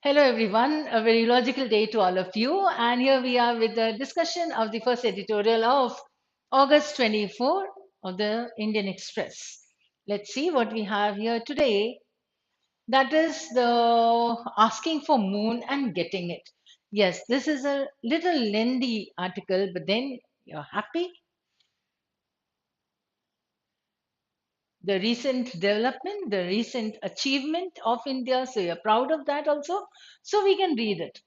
Hello, everyone. A very logical day to all of you. And here we are with the discussion of the first editorial of August 24 of the Indian Express. Let's see what we have here today. That is the asking for moon and getting it. Yes, this is a little lengthy article, but then you're happy. The recent development, the recent achievement of India. So you're proud of that also. So we can read it.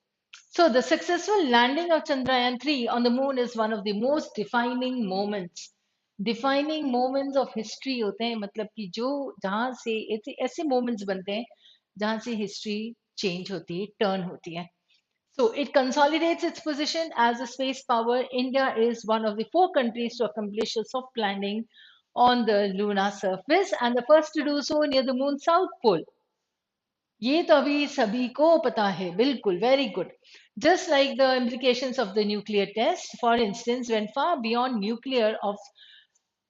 So, the successful landing of Chandrayaan 3 on the moon is one of the most defining moments. Defining moments of history होते हैं मतलब कि जो जहाँ से ऐसे ऐसे moments बनते हैं जहाँ से history change होती है, turn होती है. So it consolidates its position as a space power. India is one of the four countries to accomplish a soft landing on the lunar surface and the first to do so near the moon's south pole. ये तो अभी सभी को पता है बिल्कुल very good. Just like the implications of the nuclear test, for instance, went far beyond nuclear of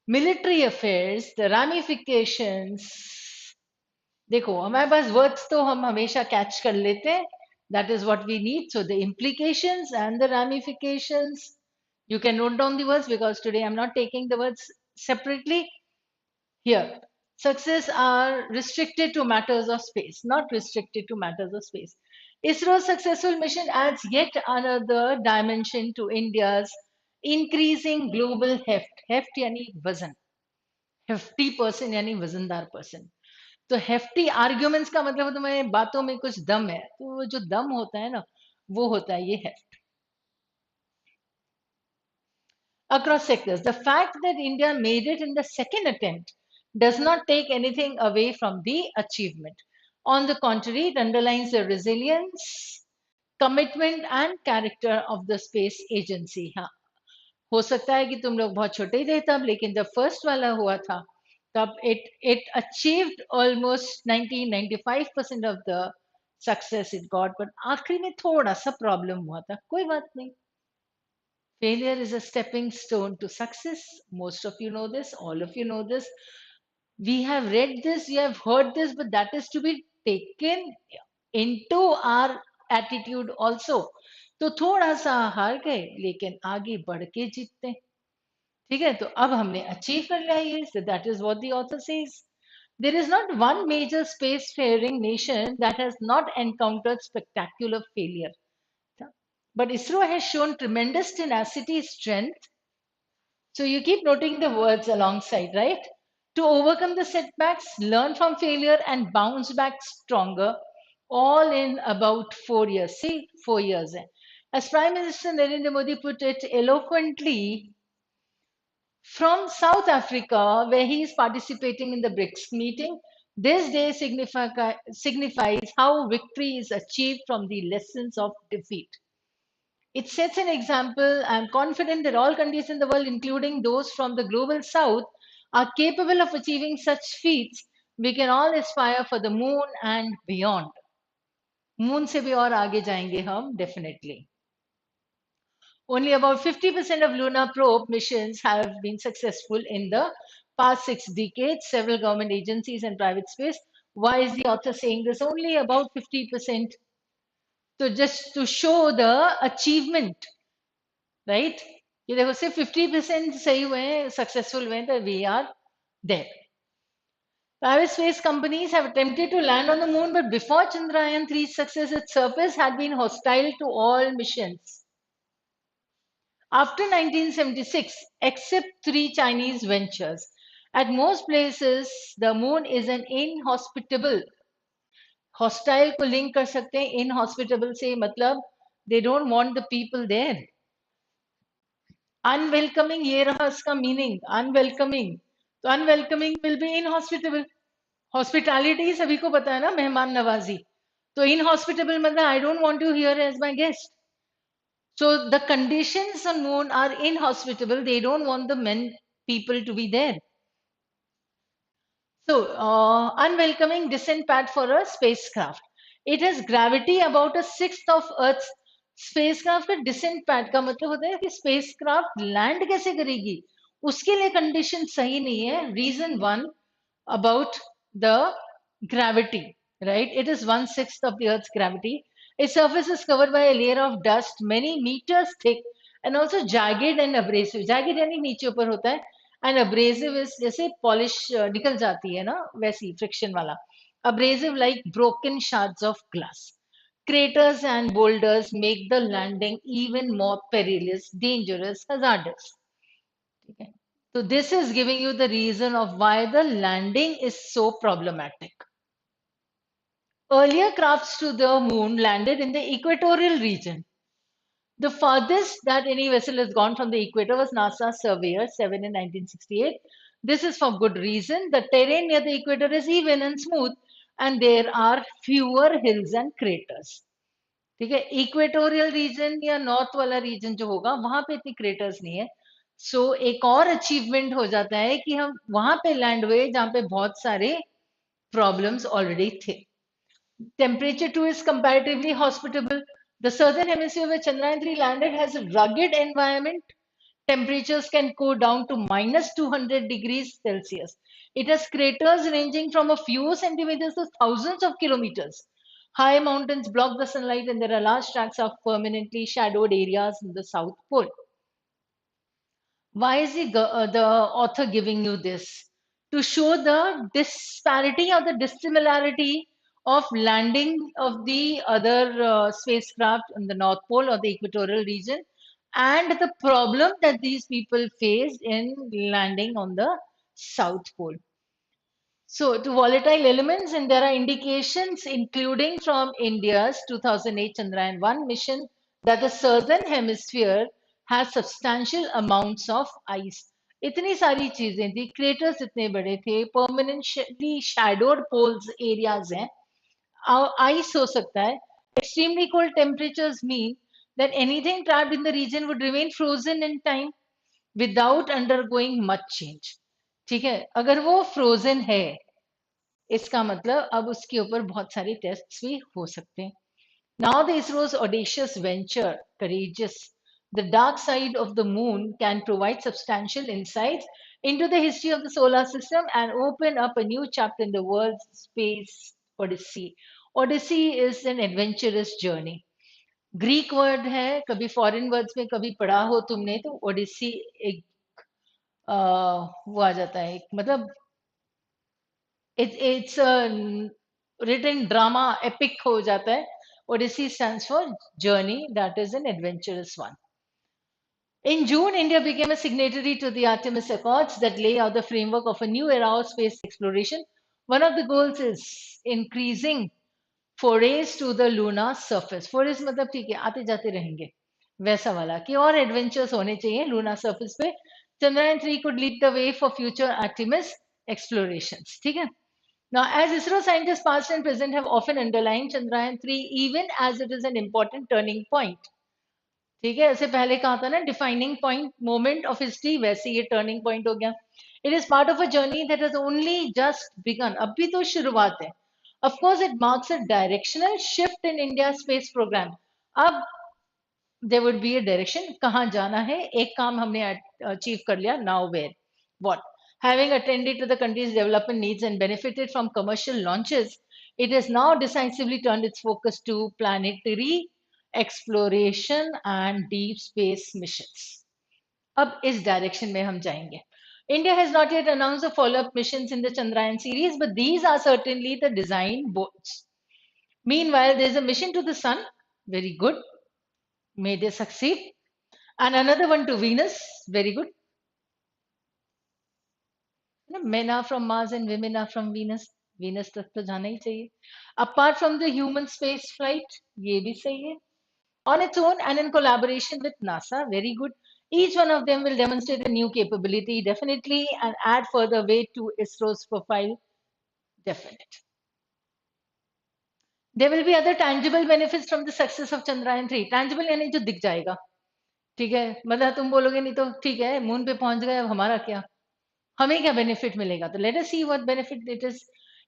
military affairs, the ramifications. देखो हमारे पास words तो हम हमेशा catch कर लेते हैं. That is what we need. So the implications and the ramifications. You can note down the words because today I'm not taking the words separately. Here, success are restricted to matters of space, not restricted to matters of space. ISRO's successful mission adds yet another dimension to India's increasing global heft. Heft yani वजन. Hefty person यानी वजनदार person. तो hefty arguments का मतलब है तुम्हारे बातों में कुछ दम है. तो वो जो दम होता है ना, वो होता है ये heft. Across sectors. The fact that India made it in the second attempt does not take anything away from the achievement. On the contrary, it underlines the resilience, commitment, and character of the space agency. हाँ, हो सकता है कि तुम लोग बहुत छोटे ही थे तब, लेकिन जब फर्स्ट वाला हुआ था, तब it achieved almost 90-95% of the success it got, but आखिरी में थोड़ा सा प्रॉब्लम हुआ था. कोई बात नहीं. Failure is a stepping stone to success. Most of you know this, all of you know this. We have read this, we have heard this, but that is to be taken into our attitude also. तो थोड़ा सा हार गए लेकिन आगे बढ़ के जीतते हैं. ठीक है, तो अब हमने अचीव कर लिया ये. So that is what the author says. There is not one major spacefaring nation that has not encountered spectacular failure. But ISRO has shown tremendous tenacity, strength. So you keep noting the words alongside, right? To overcome the setbacks, learn from failure, and bounce back stronger, all in about 4 years. See, 4 years. As Prime Minister Narendra Modi put it eloquently, from South Africa, where he is participating in the BRICS meeting, this day signifies how victory is achieved from the lessons of defeat. It sets an example. I'm confident that all countries in the world, including those from the global south, are capable of achieving such feats. We can all aspire for the moon and beyond. Moon se bhi aur aage jayenge hum, definitely. Only about 50% of lunar probe missions have been successful in the past 6 decades. Several government agencies and private space. Why is the author saying this? Only about 50%. So just to show the achievement, right? ये देखो सिर्फ 50% सही हुए हैं, successful हुए हैं, तो we are there. Private space companies have attempted to land on the moon, but before Chandrayaan 3's success, its surface had been hostile to all missions. After 1976, except 3 Chinese ventures, at most places, the moon is an inhospitable. Hostile को link कर सकते हैं, inhospitable से मतलब they don't want the people there. Unwelcoming, ये रहा इसका meaning. Unwelcoming, तो unwelcoming will be inhospitable. Hospitality सभी को पता है ना, मेहमान नवाजी. तो इनहॉस्पिटेबल मतलब I don't want to hear as my guest. So the conditions on moon are inhospitable. They don't want the men people to be there. So unwelcoming descent pad for a spacecraft. It has gravity about a sixth of Earth's. Spacecraft का decent pad का मतलब होता है कि spacecraft land कैसे करेगी, उसके लिए कंडीशन सही नहीं है. Reason one about the gravity, right? It is 1/6 of the Earth's gravity. Its surface is covered by a layer of dust many meters thick and also jagged and abrasive. Jagged यानी नीचे ऊपर होता है, and abrasive is जैसे polish निकल जाती है ना, वैसी friction वाला. Abrasive like broken shards of glass. Craters and boulders make the landing even more perilous, dangerous, hazardous. Okay. So this is giving you the reason of why the landing is so problematic. Earlier crafts to the moon landed in the equatorial region. The farthest that any vessel has gone from the equator was NASA Surveyor 7 in 1968. This is for good reason. The terrain near the equator is even and smooth, and there are fewer hills and craters. ठीक है, equatorial region या north वाला reason जो होगा वहां पे इतनी craters नहीं है. सो एक और अचीवमेंट हो जाता है कि हम वहां पे लैंड हुए जहां पे बहुत सारे प्रॉब्लम्स ऑलरेडी थे. Temperature too is comparatively hospitable. The southern hemisphere where Chandrayaan 3 landed has a rugged environment. Temperatures can go down to minus 200 degrees Celsius. It has craters ranging from a few centimeters to thousands of kilometers. High mountains block the sunlight, and there are large tracts of permanently shadowed areas in the South Pole. Why is the author giving you this? To show the disparity or the dissimilarity of landing of the other spacecraft in the North Pole or the equatorial region, and the problem that these people faced in landing on the South Pole. So, to volatile elements, and there are indications, including from India's 2008 Chandrayaan 1 mission, that the southern hemisphere has substantial amounts of ice. इतनी सारी चीजें थी, craters इतने बड़े थे, permanently shadowed poles areas हैं, ice हो सकता है. Extremely cold temperatures mean that anything trapped in the region would remain frozen in time without undergoing much change. ठीक है, अगर वो frozen है, इसका मतलब अब उसके ऊपर बहुत सारे टेस्ट्स भी हो सकते हैं. Now the ISRO's audacious venture, courageous, the dark side of the moon can provide substantial insights into the history of the solar system and open up a new chapter in the world's space odyssey. Odyssey is an adventurous journey. Greek word है, कभी foreign words में कभी पढ़ा हो तुमने तो ओडिसी एक वो आ जाता है, मतलब it's a written drama, epic हो जाता है. Odyssey stands for journey, that is an adventurous one. In June, India became a signatory to the Artemis Accords that lay out the framework of a new era of space exploration. One of the goals is increasing forays to the lunar surface. Forays मतलब ठीक है, आते जाते रहेंगे, वैसा वाला कि और adventures होने चाहिए lunar surface पे. Chandrayaan 3 could lead the way for future Artemis explorations. ठीक है. Now, as ISRO scientists past and present have often underlined, Chandrayaan 3, even as it is an important turning point. ठीक है, ऐसे पहले कहा था ना, defining point, moment of history, वैसे ये turning point हो गया. It is part of a journey that has only just begun. अभी तो शुरुआत है. Of course, it marks a directional shift in India's space program. अब there would be a direction, कहाँ जाना है, एक काम हमने achieve कर लिया, now where, what? Having attended to the country's development needs and benefited from commercial launches, it has now decisively turned its focus to planetary exploration and deep space missions. अब इस direction में हम जाएंगे. India has not yet announced the follow-up missions in the Chandrayaan series, but these are certainly the design boats. Meanwhile, there's a mission to the sun, very good. May they succeed. And another one to Venus, very good. Men are from Mars and women are from Venus. Venus तक तो जाना ही चाहिए. Apart from the human space flight, ये भी सही है. On its own and in collaboration with NASA, very good. Each one of them will demonstrate a new capability, definitely, and add further weight to ISRO's profile, definite. There will be other tangible benefits from the success of Chandrayaan 3. Tangible यानी जो दिख जाएगा. ठीक है, मतलब तुम बोलोगे नहीं तो ठीक है, मून पे पहुंच गए, अब हमारा क्या, हमें क्या बेनिफिट मिलेगा. तो let us see what benefit it is.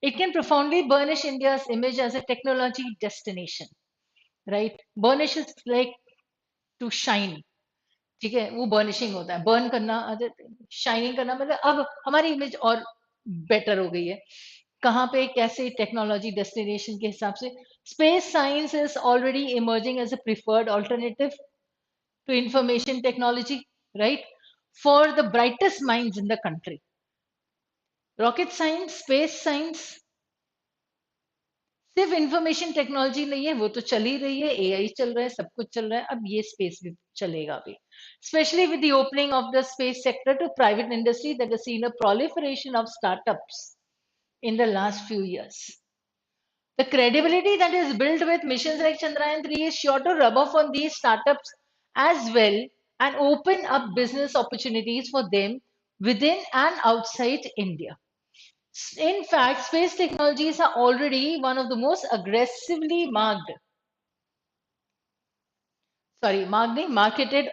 It can profoundly burnish India's image as a technology destination. Right, burnish is like to shine. ठीक है, वो बर्निशिंग होता है, बर्न करना, शाइनिंग करना, मतलब अब हमारी इमेज और बेटर हो गई है. कहाँ पे कैसे टेक्नोलॉजी डेस्टिनेशन के हिसाब से. Space science is already emerging as a preferred alternative to information technology, right? For the brightest minds in the country. Rocket science, space science, सिर्फ इंफॉर्मेशन टेक्नोलॉजी नहीं है, वो तो चल ही रही है, एआई चल रहा है, सब कुछ चल रहा है, अब ये स्पेस भी चलेगा अभी, especially with the opening of the space sector to private industry that has seen a proliferation of startups in the last few years. The credibility that is built with missions like Chandrayaan 3 is sure to rub off on these startups as well and open up business opportunities for them within and outside India. In fact, space technologies are already one of the most aggressively marketed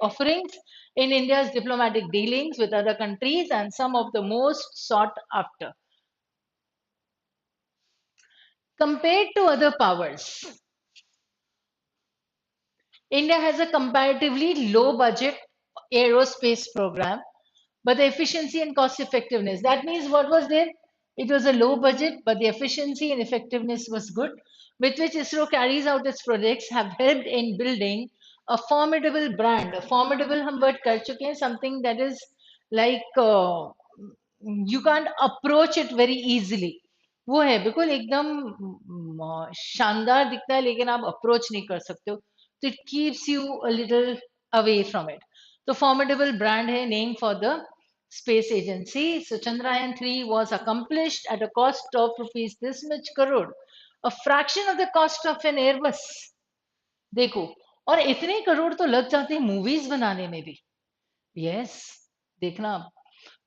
offerings in India's diplomatic dealings with other countries and some of the most sought after. Compared to other powers, India has a comparatively low budget aerospace program, but the efficiency and cost effectiveness. That means what was there? It was a low budget, but the efficiency and effectiveness was good, with which ISRO carries out its projects, have helped in building a formidable brand. A formidable हम word कर चुके हैं, something that is like you can't approach it very easily. वो है बिल्कुल एकदम शानदार दिखता है लेकिन आप अप्रोच नहीं कर सकते हो तो it keeps you a little away from it तो फॉर्मिडेबल ब्रांड है name for the space agency. So Chandrayaan 3 was accomplished at a cost of rupees this much crore, a fraction of the cost of an Airbus. देखो और इतने करोड़ तो लग जाते हैं movies बनाने में भी. Yes, देखना आप.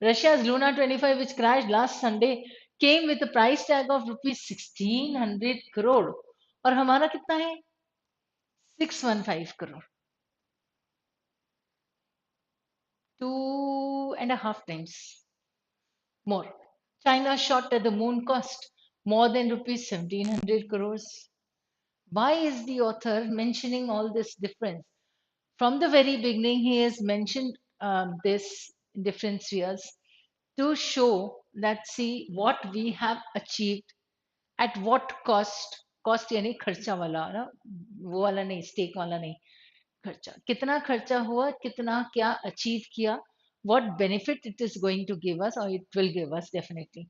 Russia's Luna 25, which crashed last Sunday, came with a price tag of rupees 1600 crore. और हमारा कितना है? 615 crore. 2.5 times more. China shot at the moon cost more than rupees 1700 crores. Why is the author mentioning all this difference? From the very beginning, he has mentioned this in different spheres to show that see what we have achieved at what cost यानी खर्चा वाला ना वो वाला नहीं stake वाला नहीं खर्चा कितना खर्चा हुआ कितना क्या अचीव किया what benefit it is going to give us or it will give us definitely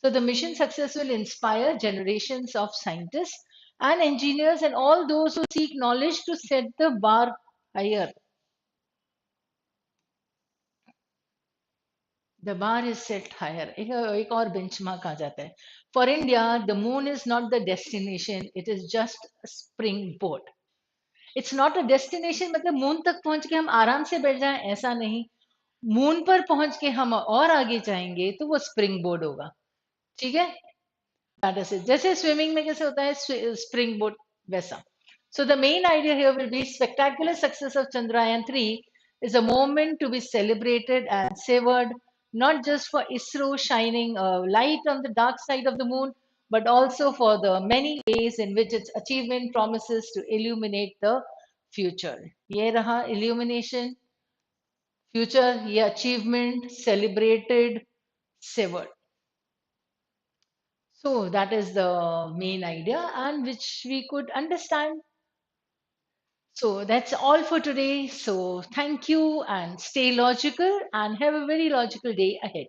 so the mission success will inspire generations of scientists and engineers and all those who seek knowledge to set the bar higher. The bar is set higher. एक और benchmark आ जाता है. For India, the moon is not the destination. It is just a springboard. It's not a destination. मतलब moon तक पहुंच के हम आराम से बैठ जाएं ऐसा नहीं. मून पर पहुंच के हम और आगे जाएंगे तो वो स्प्रिंग बोर्ड होगा. ठीक है? That is it. जैसे स्विमिंग में कैसे होता है स्प्रिंग बोर्ड वैसा. So the main idea here will be spectacular success of Chandrayaan 3 is a moment to be celebrated and savored, not just for ISRO shining a light on the dark side of the moon, but also for the many ways in which its achievement promises to illuminate the future. ये रहा illumination, future, ये achievement, celebrated, savored. So that is the main idea and which we could understand. So that's all for today. So thank you and stay logical and have a very logical day ahead.